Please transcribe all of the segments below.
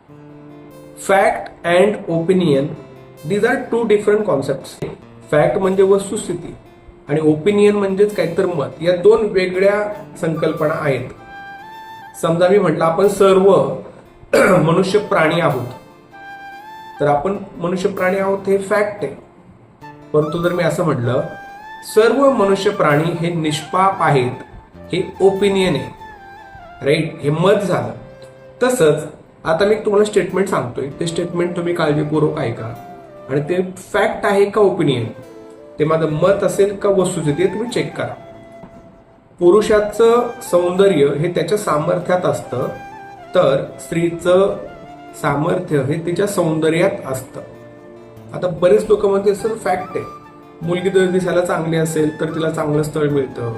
Fact and opinion, these are two different concepts. Fact म्हणजे वस्तुस्थिती आणि ओपिनियन म्हणजेच काहीतरी मत. या दोन वेगळ्या संकल्पना आहेत. समजा मी म्हटलं आपण सर्व मनुष्य प्राणी आहोत, तर आपण मनुष्य प्राणी आहोत हे फॅक्ट आहे. परंतु जर मी असं म्हटलं सर्व मनुष्य प्राणी हे निष्पाप आहेत, हे ओपिनियन आहे, राईट, हे मत झालं. तसंच आता मी तुम्हाला स्टेटमेंट सांगतोय, ते स्टेटमेंट तुम्ही काळजीपूर्वक ऐका आणि ते फॅक्ट आहे का ओपिनियन, ते माझं मत असेल का वस्तुस्थिती, तुम्ही चेक करा. पुरुषाचं सौंदर्य हे त्याच्या सामर्थ्यात असतं, तर स्त्रीचं सामर्थ्य हे तिच्या सौंदर्यात असतं. आता बरेच लोक म्हणते सर फॅक्ट आहे, मुलगी जर दिसायला चांगली असेल तर तिला चांगलं स्थळ मिळतं,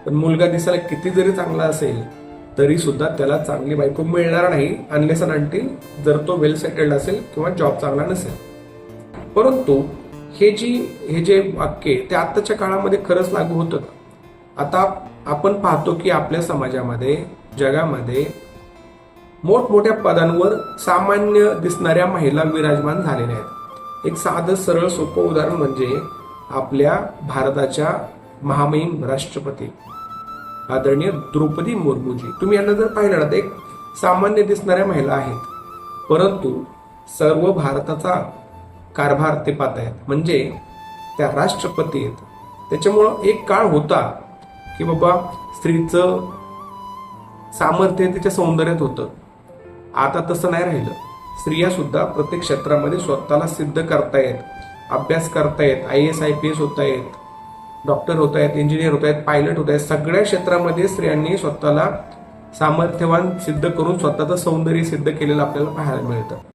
पण मुलगा दिसायला किती जरी चांगला असेल तरी सुद्धा त्याला चांगली बायको मिळणार नाही अनलेस अँड अंटिल जर तो वेल सेटल्ड असेल किंवा जॉब चांगला नसेल. परंतु हे जे वाक्य ते आताच्या काळामध्ये खरंच लागू होतं. आता आपण पाहतो की आपल्या समाजामध्ये, जगामध्ये मोठमोठ्या पदांवर सामान्य दिसणाऱ्या महिला विराजमान झालेल्या आहेत. एक साधं सरळ सोपं उदाहरण म्हणजे आपल्या भारताच्या महामहिम राष्ट्रपती आदरणीय द्रौपदी मुर्मूजी. तुम्ही यांना जर पाहिलं ना, तर एक सामान्य दिसणाऱ्या महिला आहेत, परंतु सर्व भारताचा कारभार ते पाहत आहेत, म्हणजे त्या राष्ट्रपती आहेत. त्याच्यामुळं एक काळ होता की बाबा स्त्रीचं सामर्थ्य तिच्या सौंदर्यात होतं. आता तसं नाही राहिलं. स्त्रिया सुद्धा प्रत्येक क्षेत्रामध्ये स्वतःला सिद्ध करतायत, अभ्यास करतायत, IAS IPS होत आहेत, डॉक्टर होत आहेत, इंजिनियर होत आहेत, पायलट होत आहेत. सगळ्या क्षेत्रामध्ये स्त्रियांनी स्वतःला सामर्थ्यवान सिद्ध करून स्वतःचं सौंदर्य सिद्ध केलेलं आपल्याला पाहायला मिळतं.